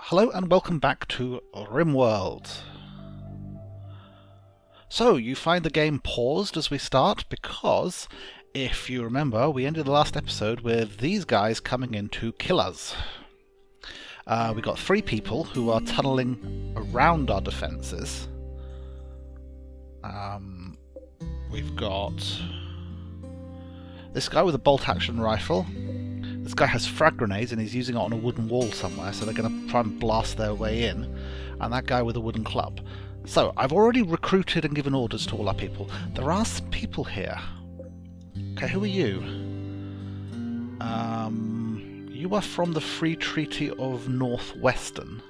Hello and welcome back to Rimworld. So, you find the game paused as we start because, if you remember, we ended the last episode with these guys coming in to kill us. We got 3 people who are tunneling around our defences. We've got this guy with a bolt-action rifle. This guy has frag grenades and he's using it on a wooden wall somewhere, so they're going to try and blast their way in. And that guy with a wooden club. So, I've already recruited and given orders to all our people. There are some people here. Okay, who are you? You are from the Free Treaty of Northwestern.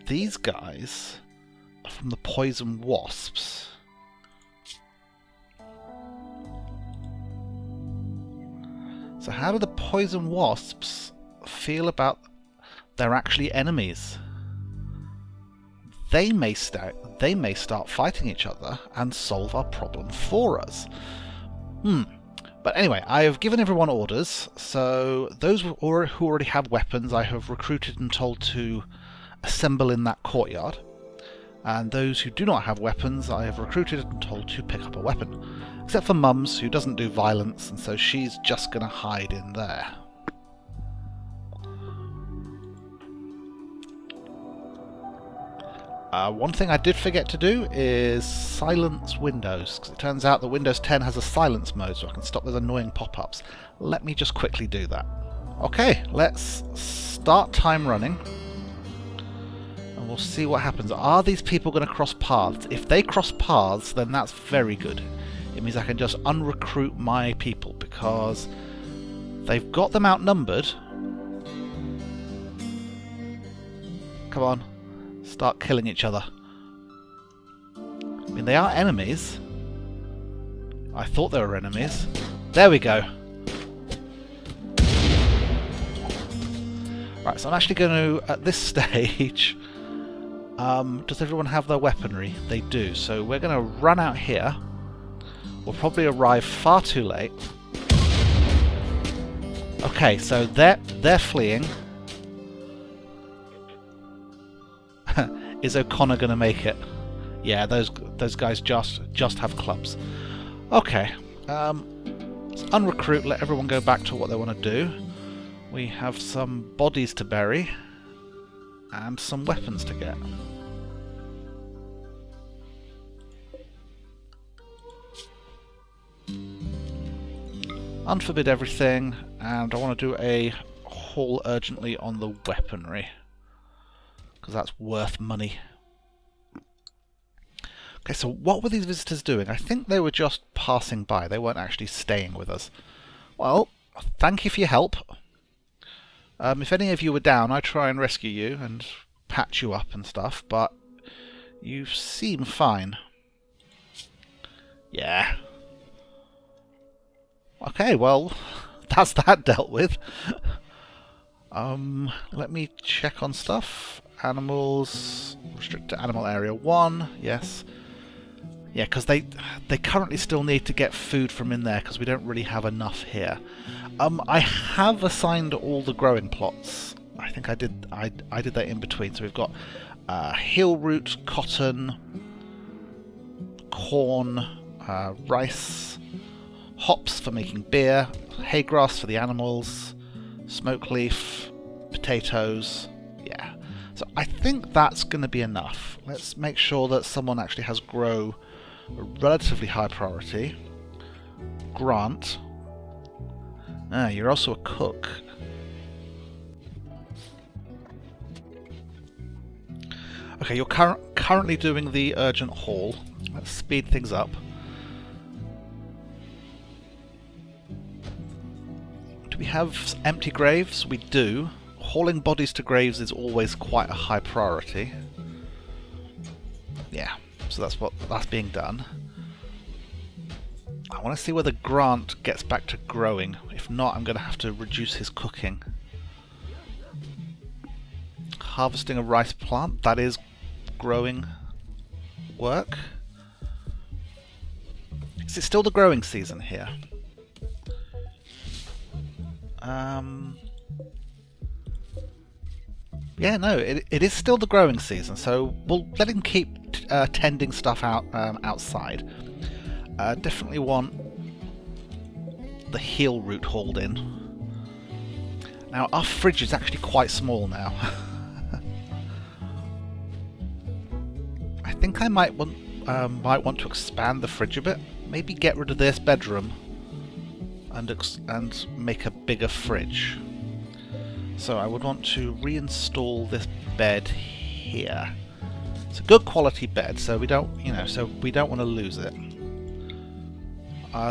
These guys are from the Poison Wasps. So how do the Poison Wasps feel about they're actually enemies? They may start fighting each other and solve our problem for us. But anyway, I have given everyone orders, so those who already have weapons I have recruited and told to assemble in that courtyard. And those who do not have weapons I have recruited and told to pick up a weapon. Except for Mums, who doesn't do violence, and so she's just going to hide in there. One thing I did forget to do is silence Windows, because it turns out that Windows 10 has a silence mode, so I can stop those annoying pop-ups. Let me just quickly do that. Okay, let's start time running. And we'll see what happens. Are these people going to cross paths? If they cross paths, then that's very good. It means I can just unrecruit my people, because they've got them outnumbered. Come on. Start killing each other. I mean, they are enemies. I thought they were enemies. There we go. Right, so I'm actually going to, at this stage... does everyone have their weaponry? They do. So we're going to run out here. We'll probably arrive far too late. Okay, so they're fleeing. Is O'Connor going to make it? Yeah, those guys just have clubs. Okay, let's unrecruit. Let everyone go back to what they want to do. We have some bodies to bury and some weapons to get. Unforbid everything, and I want to do a haul urgently on the weaponry, because that's worth money. Okay, so what were these visitors doing? I think they were just passing by. They weren't actually staying with us. Well, thank you for your help. If any of you were down, I'd try and rescue you and patch you up and stuff, but you seem fine. Yeah. Okay, well, that's that dealt with. Let me check on stuff. Animals, restrict to animal area 1, yes. Yeah, because they currently still need to get food from in there, because we don't really have enough here. I have assigned all the growing plots. I think I did that in between. So we've got heel root, cotton, corn, rice, hops for making beer, hay grass for the animals, smoke leaf, potatoes. Yeah. So I think that's going to be enough. Let's make sure that someone actually has grow a relatively high priority. Grant. You're also a cook. Okay, you're currently doing the urgent haul. Let's speed things up. Do we have empty graves? We do. Hauling bodies to graves is always quite a high priority. Yeah, so that's being done. I want to see whether Grant gets back to growing. If not, I'm going to have to reduce his cooking. Harvesting a rice plant, that is growing work. Is it still the growing season here? Yeah, no, it is still the growing season, so we'll let him keep tending stuff out outside. Definitely want the heel route hauled in. Now, our fridge is actually quite small now. I think I might want to expand the fridge a bit. Maybe get rid of this bedroom and make a bigger fridge. So I would want to reinstall this bed here. It's a good quality bed, so we don't want to lose it.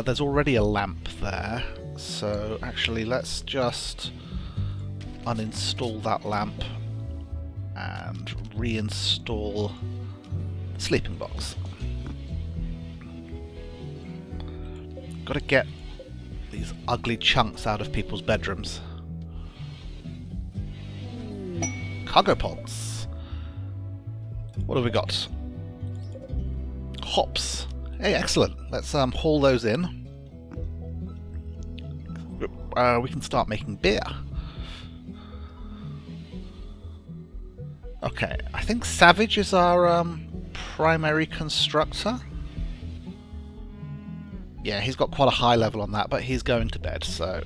There's already a lamp there, so actually let's just uninstall that lamp and reinstall the sleeping box. Got to get these ugly chunks out of people's bedrooms. Cargo pods. What have we got? Hops. Hey, excellent. Let's haul those in. We can start making beer. Okay, I think Savage is our primary constructor. Yeah, he's got quite a high level on that, but he's going to bed, so...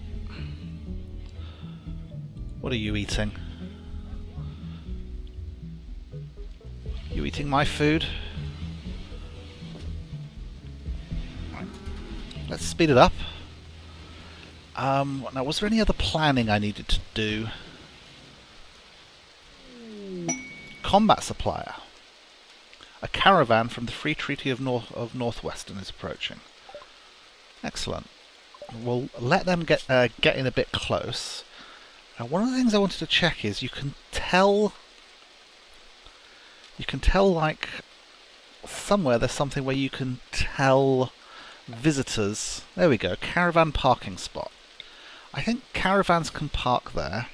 What are you eating? You eating my food? Let's speed it up. Now, was there any other planning I needed to do? Combat supplier. A caravan from the Free Treaty of Northwestern is approaching. Excellent. We'll let them get in a bit close. Now, one of the things I wanted to check is you can tell like somewhere there's something where you can tell visitors. There we go, caravan parking spot. I think caravans can park there.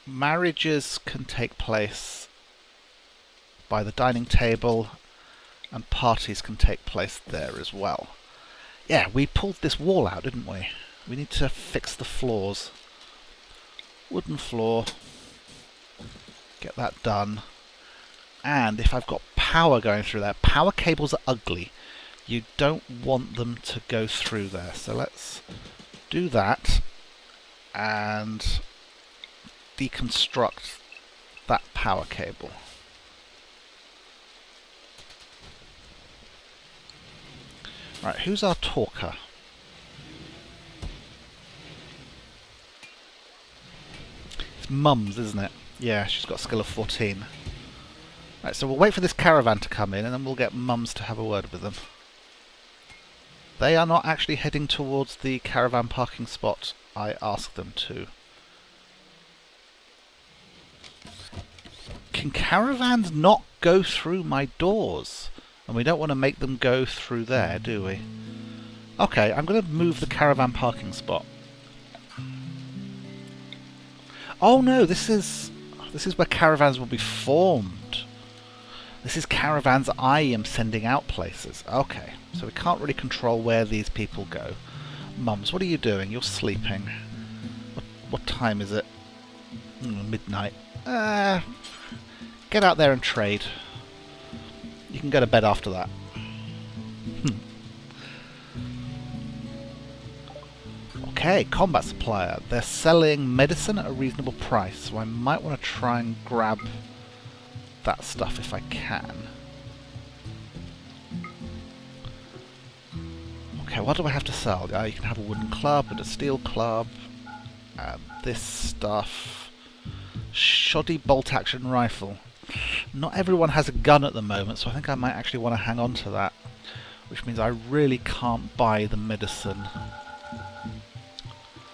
Marriages can take place by the dining table, and parties can take place there as well. Yeah, we pulled this wall out, didn't we? We need to fix the floors. Wooden floor. Get that done. And if I've got power going through there, power cables are ugly. You don't want them to go through there. So let's do that and deconstruct that power cable. Right, who's our talker? It's Mums, isn't it? Yeah, she's got a skill of 14. Right, so we'll wait for this caravan to come in and then we'll get Mums to have a word with them. They are not actually heading towards the caravan parking spot I asked them to. Can caravans not go through my doors? And we don't want to make them go through there, do we? Okay, I'm going to move the caravan parking spot. Oh no, this is where caravans will be formed. This is caravans I am sending out places. Okay, so we can't really control where these people go. Mums, what are you doing? You're sleeping. What time is it? Midnight. Get out there and trade. You can go to bed after that. Okay, combat supplier. They're selling medicine at a reasonable price, so I might want to try and grab that stuff if I can. Okay, what do I have to sell? You can have a wooden club and a steel club. And this stuff. Shoddy bolt action rifle. Not everyone has a gun at the moment, so I think I might actually want to hang on to that. Which means I really can't buy the medicine.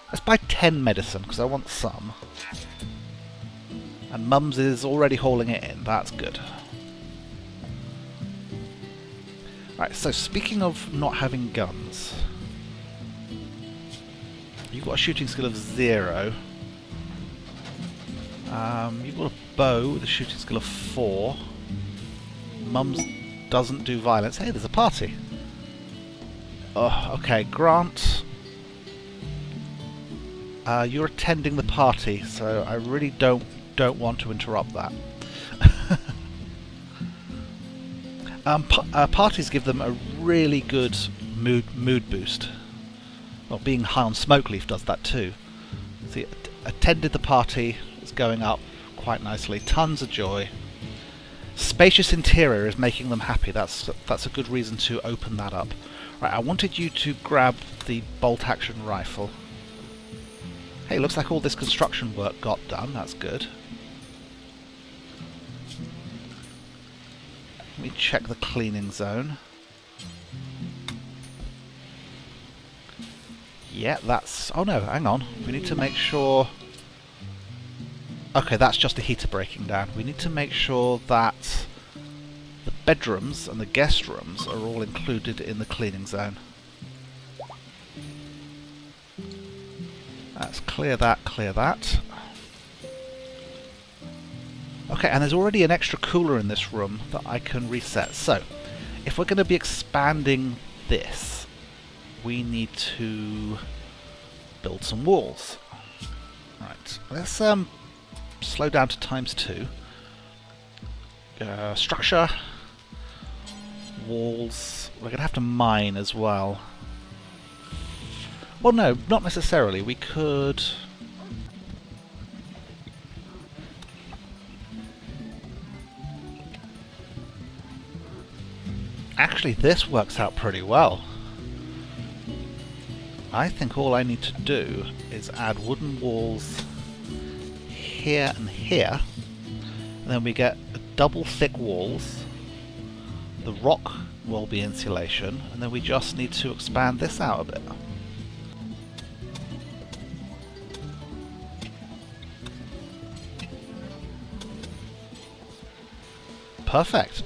Let's buy 10 medicine, because I want some. And Mums is already hauling it in. That's good. Right, so speaking of not having guns. You've got a shooting skill of 0. You've got a bow with a shooting skill of 4. Mums doesn't do violence. Hey, there's a party. Oh, okay, grant You're attending the party, so I really don't want to interrupt that. Parties give them a really good mood boost. Well, being high on smoke leaf does that too. See, attended the party, it's going up quite nicely. Tons of joy. Spacious interior is making them happy. That's a good reason to open that up. Right, I wanted you to grab the bolt action rifle. Hey, looks like all this construction work got done. That's good. Let me check the cleaning zone. Yeah, that's... Oh no, hang on. We need to make sure... Okay, that's just a heater breaking down. We need to make sure that the bedrooms and the guest rooms are all included in the cleaning zone. Let's clear that, clear that. Okay, and there's already an extra cooler in this room that I can reset. So, if we're going to be expanding this, we need to build some walls. Right, let's slow down to ×2. Structure, walls. We're going to have to mine as well. Well, no, not necessarily. We could... Actually, this works out pretty well. I think all I need to do is add wooden walls here and here, and then we get double thick walls. The rock will be insulation, and then we just need to expand this out a bit. Perfect.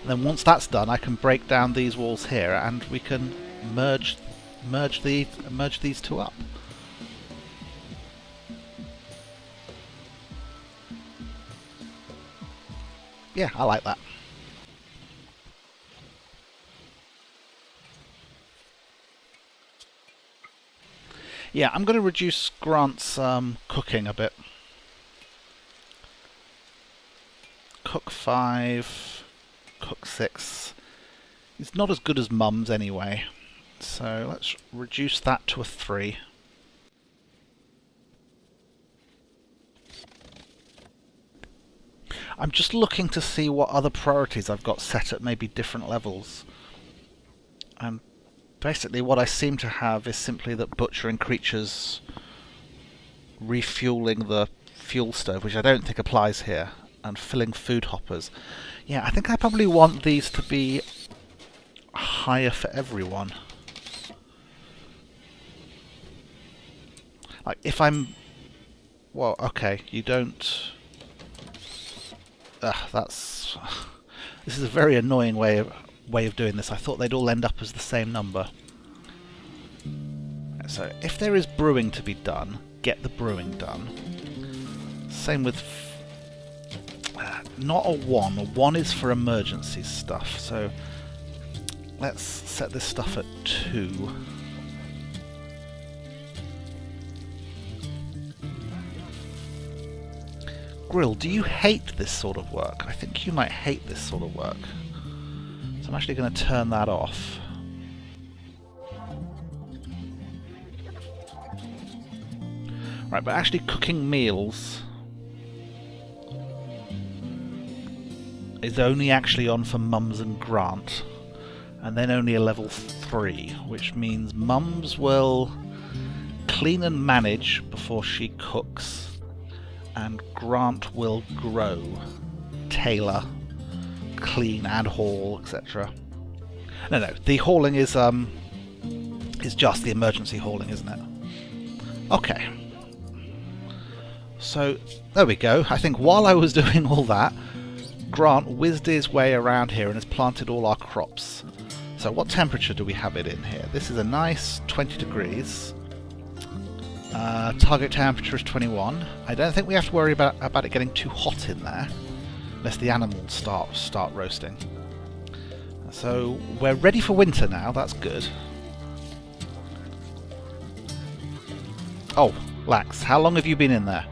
And then once that's done, I can break down these walls here, and we can merge these two up. Yeah, I like that. Yeah, I'm going to reduce Grant's cooking a bit. Cook 5, cook 6. He's not as good as Mum's anyway, so let's reduce that to a 3. I'm just looking to see what other priorities I've got set at maybe different levels. And basically what I seem to have is simply that butchering creatures refueling the fuel stove, which I don't think applies here, and filling food hoppers. Yeah, I think I probably want these to be higher for everyone. Like, if I'm... Well, okay, you don't... that's... This is a very annoying way of doing this. I thought they'd all end up as the same number. So, if there is brewing to be done, get the brewing done. Same with... not a 1. A 1 is for emergency stuff, so let's set this stuff at 2. Grill, do you hate this sort of work? I think you might hate this sort of work. So I'm actually going to turn that off. Right, but actually cooking meals is only actually on for Mums and Grant, and then only a level 3, which means Mums will clean and manage before she cooks, and Grant will grow, tailor, clean and haul, etc. No, the hauling is just the emergency hauling, isn't it? Okay. So, there we go. I think while I was doing all that, Grant whizzed his way around here and has planted all our crops. So what temperature do we have it in here? This is a nice 20 degrees. Target temperature is 21. I don't think we have to worry about it getting too hot in there, unless the animals start roasting. So we're ready for winter now, that's good. Oh, Lax, how long have you been in there?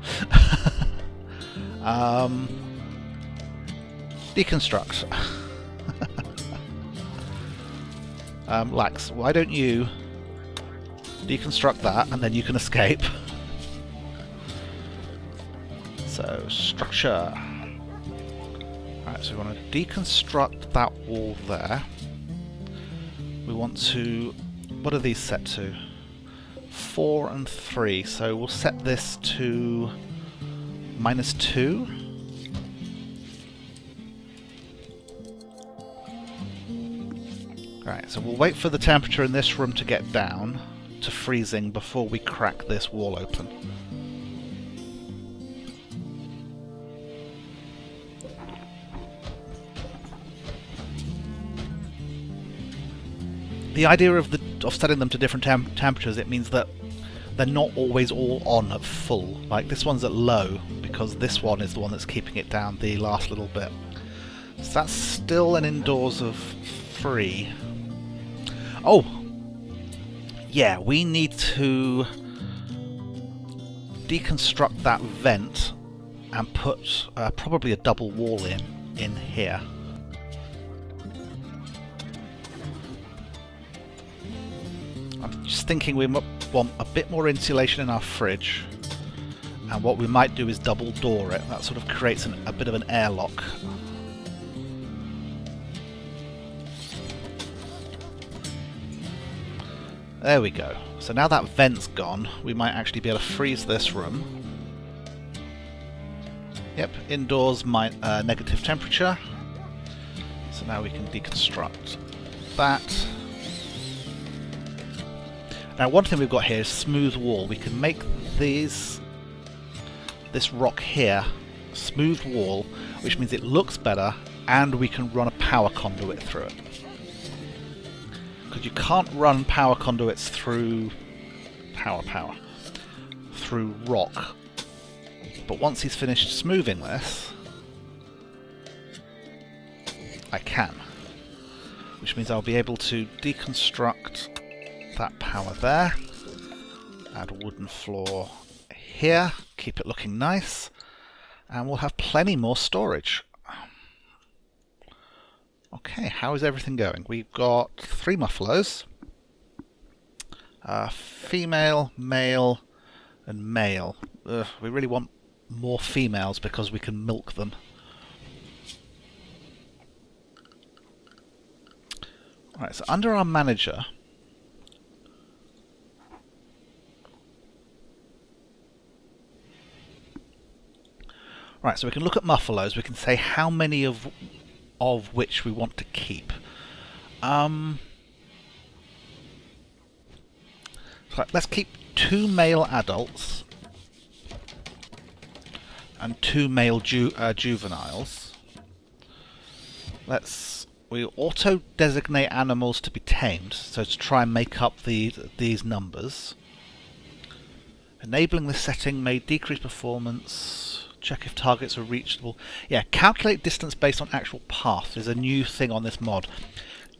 Deconstruct. Lax, why don't you deconstruct that and then you can escape? So, structure. Alright, so we want to deconstruct that wall there. We want to... what are these set to? 4 and 3, so we'll set this to -2. Right, so we'll wait for the temperature in this room to get down to freezing before we crack this wall open. The idea of setting them to different temperatures, it means that they're not always all on at full. Like this one's at low because this one is the one that's keeping it down the last little bit. So that's still an indoors of 3. Oh! Yeah, we need to deconstruct that vent and put probably a double wall in here. I'm just thinking we want a bit more insulation in our fridge, and what we might do is double door it. That sort of creates a bit of an airlock. There we go. So now that vent's gone, we might actually be able to freeze this room. Yep, indoors negative temperature. So now we can deconstruct that. Now one thing we've got here is smooth wall. We can make this rock here smooth wall, which means it looks better, and we can run a power conduit through it. Because you can't run power conduits through through rock. But once he's finished smoothing this, I can. Which means I'll be able to deconstruct that power there, add a wooden floor here, keep it looking nice, and we'll have plenty more storage. Okay, how is everything going? We've got 3 muffaloes, female, male, and male. We really want more females because we can milk them. Alright, so under our manager, right, so we can look at muffaloes. We can say how many of which we want to keep. So let's keep 2 male adults and 2 male juveniles. We auto designate animals to be tamed, so to try and make up these numbers. Enabling this setting may decrease performance. Check if targets are reachable. Yeah, calculate distance based on actual path is a new thing on this mod.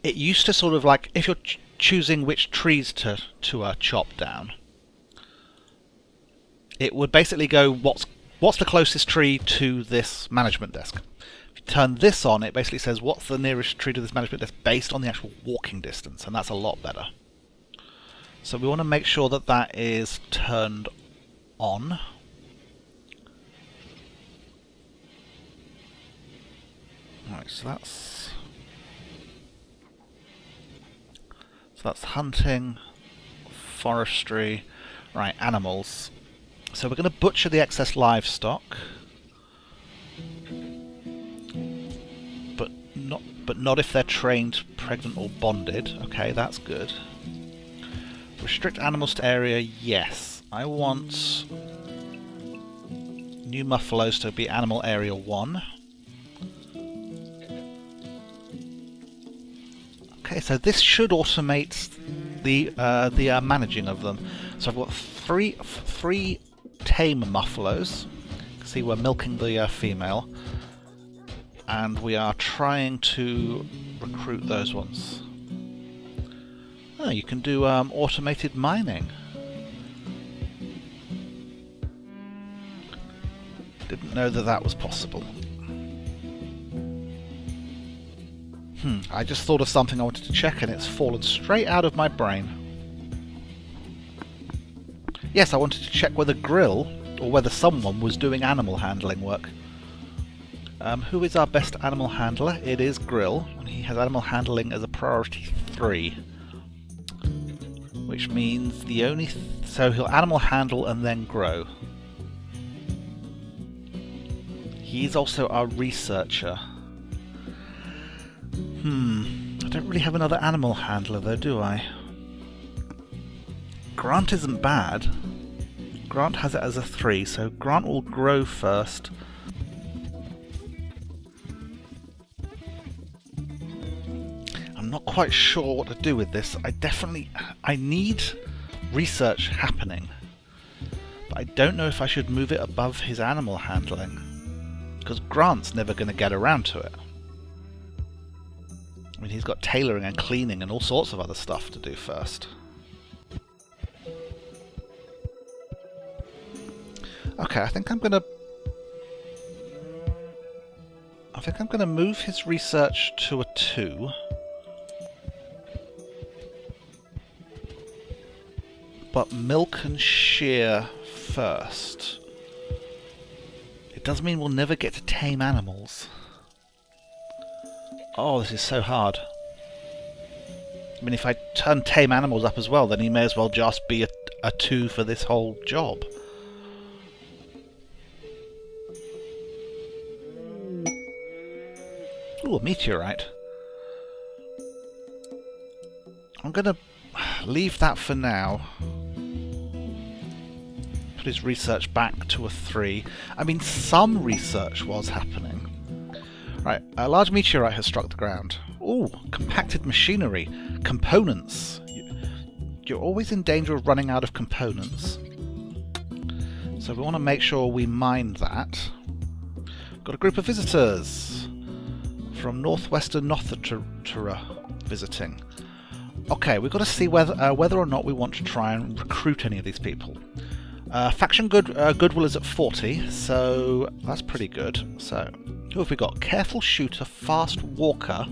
It used to sort of like, if you're choosing which trees to chop down, it would basically go, what's the closest tree to this management desk? If you turn this on, it basically says, what's the nearest tree to this management desk based on the actual walking distance, and that's a lot better. So we want to make sure that that is turned on. Right, so that's hunting, forestry, right, animals. So we're going to butcher the excess livestock, but not if they're trained, pregnant, or bonded. Okay, that's good. Restrict animals to area, yes. I want new muffaloes to be animal area 1. Okay, so this should automate the managing of them. So I've got three tame muffaloes. You can see we're milking the female, and we are trying to recruit those ones. Oh, you can do automated mining. know that that was possible. I just thought of something I wanted to check and it's fallen straight out of my brain. Yes, I wanted to check whether Grill, or whether someone was doing animal handling work. Who is our best animal handler? It is Grill, and he has animal handling as a priority 3. Which means the only... so he'll animal handle and then grow. He's also our researcher. I don't really have another animal handler though, do I? Grant isn't bad. Grant has it as a 3, so Grant will grow first. I'm not quite sure what to do with this. I need research happening. But I don't know if I should move it above his animal handling. Because Grant's never going to get around to it. I mean, he's got tailoring and cleaning and all sorts of other stuff to do first. Okay, I think I'm gonna move his research to a 2. But milk and shear first. It does mean we'll never get to tame animals. Oh, this is so hard. I mean, if I turn tame animals up as well, then he may as well just be a 2 for this whole job. Ooh, a meteorite. I'm gonna leave that for now. Put his research back to a 3. I mean, some research was happening. Right, a large meteorite has struck the ground. Ooh, compacted machinery. Components. You're always in danger of running out of components. So we want to make sure we mind that. Got a group of visitors from northwestern Tundra visiting. Okay, we've got to see whether or not we want to try and recruit any of these people. Faction goodwill is at 40, so that's pretty good. So, who have we got? Careful shooter, fast walker,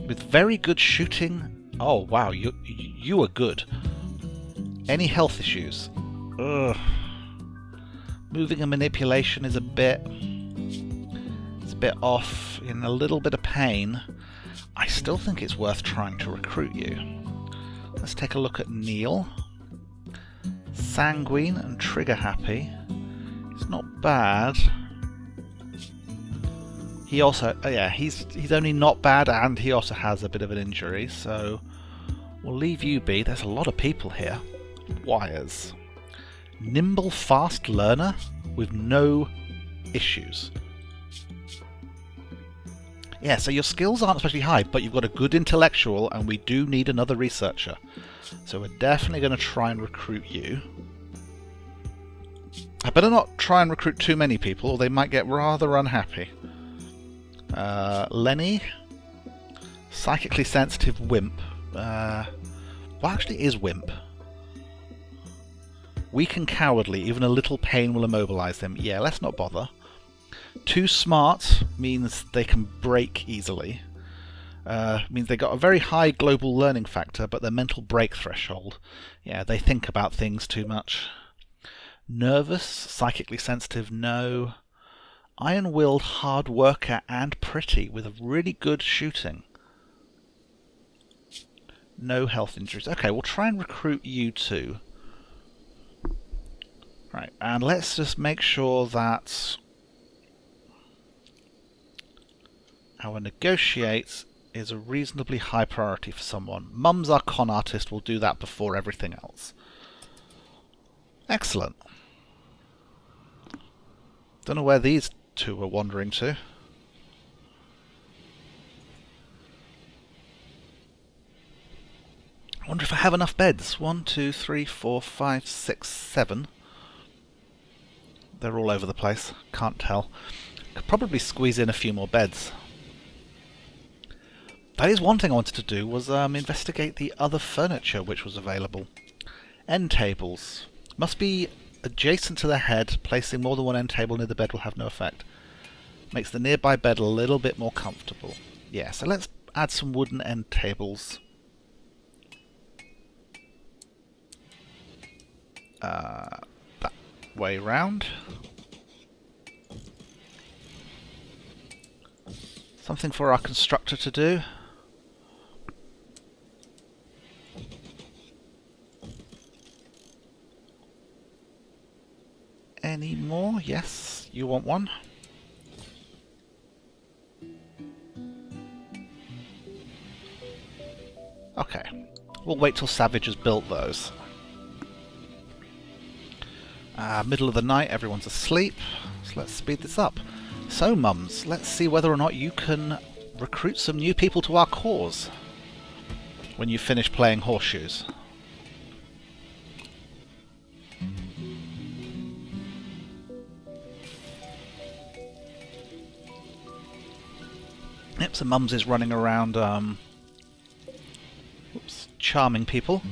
with very good shooting. Oh wow, you are good. Any health issues? Ugh. Moving and manipulation is a bit off, in a little bit of pain. I still think it's worth trying to recruit you. Let's take a look at Neil. Sanguine and trigger happy. It's not bad. He also, he's only not bad, and he also has a bit of an injury, so we'll leave you be. There's a lot of people here. Wires. Nimble, fast learner with no issues. Yeah, so your skills aren't especially high, but you've got a good intellectual, and we do need another researcher. So we're definitely going to try and recruit you. I better not try and recruit too many people, or they might get rather unhappy. Lenny. Psychically sensitive wimp. What actually is wimp? Weak and cowardly, even a little pain will immobilize them. Yeah, let's not bother. Too smart means they can break easily. Means they got a very high global learning factor, but their mental break threshold. Yeah, they think about things too much. Nervous, psychically sensitive, no. Iron-willed, hard worker, and pretty, with really good shooting. No health injuries. Okay, we'll try and recruit you too. Right, and let's just make sure that our negotiate is a reasonably high priority for someone. Mum's our con artist, will do that before everything else. Excellent. Don't know where these two were wandering to. I wonder if I have enough beds. 1, 2, 3, 4, 5, 6, 7. They're all over the place. Can't tell. Could probably squeeze in a few more beds. That is one thing I wanted to do, was investigate the other furniture which was available. End tables. Must be adjacent to the head. Placing more than one end table near the bed will have no effect. Makes the nearby bed a little bit more comfortable. Yeah, so let's add some wooden end tables. That way round. Something for our constructor to do. Any more? Yes, you want one? Okay, we'll wait till Savage has built those. Middle of the night, everyone's asleep, so let's speed this up. So, mums, let's see whether or not you can recruit some new people to our cause when you finish playing horseshoes. Yep, so mums is running around charming people,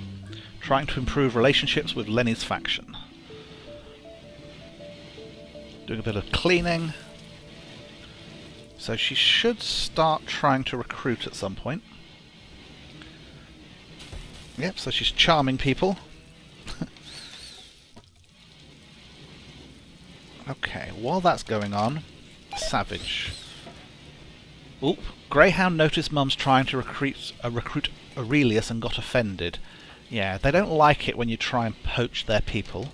trying to improve relationships with Lenny's faction. Doing a bit of cleaning. So she should start trying to recruit at some point. Yep, so she's charming people. Okay, while that's going on, Savage. Oop, Greyhound noticed Mum's trying to recruit Aurelius and got offended. Yeah, they don't like it when you try and poach their people.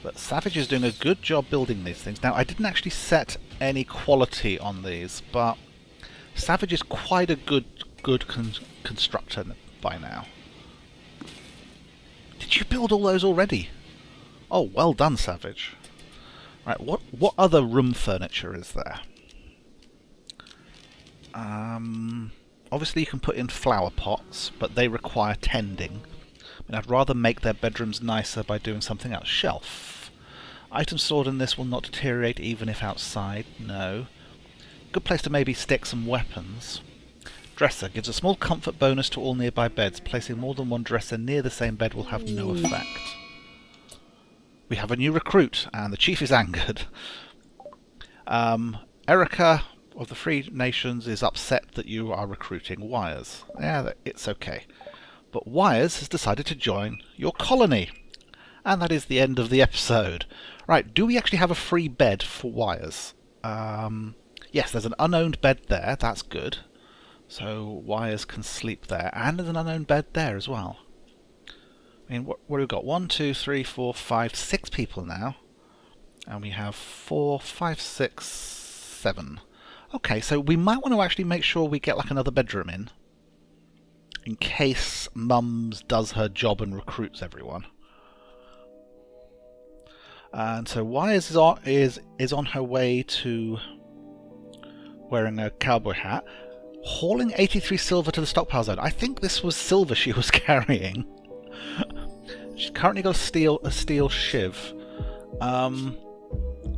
But Savage is doing a good job building these things. Now, I didn't actually set any quality on these, but Savage is quite a good constructor by now. Did you build all those already? Oh, well done, Savage. Right, what other room furniture is there? Obviously you can put in flower pots, but they require tending. I mean, I'd rather make their bedrooms nicer by doing something else. Shelf. Items stored in this will not deteriorate even if outside. No. Good place to maybe stick some weapons. Dresser. Gives a small comfort bonus to all nearby beds. Placing more than one dresser near the same bed will have no effect. We have a new recruit, and the chief is angered. Erica of the Free Nations is upset that you are recruiting Wires. Yeah, it's okay. But Wires has decided to join your colony. And that is the end of the episode. Right, do we actually have a free bed for Wires? Yes, there's an unowned bed there. That's good. So Wires can sleep there. And there's an unowned bed there as well. I mean, what have we got? 1, 2, 3, 4, 5, 6 people now. And we have 4, 5, 6, 7. Okay, so we might want to actually make sure we get like another bedroom in case Mums does her job and recruits everyone. And so Wires is on her way to wearing a cowboy hat, hauling 83 silver to the stockpile zone. I think this was silver she was carrying. She's currently got a steel shiv.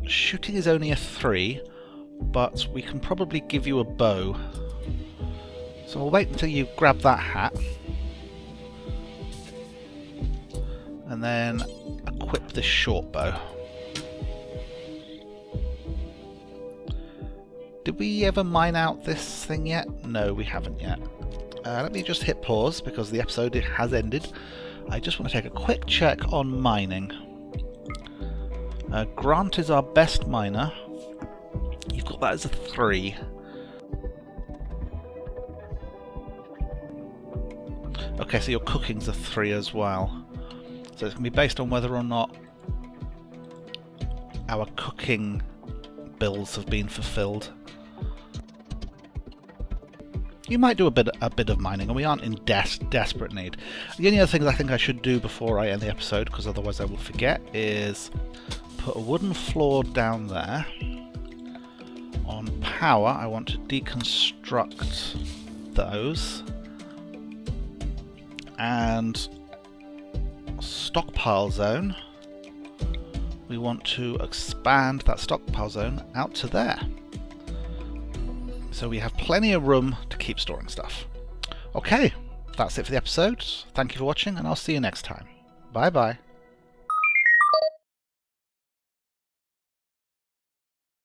Shooting is only a 3, but we can probably give you a bow. So we'll wait until you grab that hat. And then equip this short bow. Did we ever mine out this thing yet? No, we haven't yet. Let me just hit pause because the episode has ended. I just want to take a quick check on mining. Grant is our best miner. You've got that as a 3. Okay, so your cooking's a 3 as well. So it's going to be based on whether or not our cooking bills have been fulfilled. You might do a bit of mining, and we aren't in desperate need. The only other things I think I should do before I end the episode, because otherwise I will forget, is put a wooden floor down there. On power, I want to deconstruct those. And stockpile zone, we want to expand that stockpile zone out to there. So we have plenty of room to keep storing stuff. Okay, that's it for the episode. Thank you for watching, and I'll see you next time. Bye bye.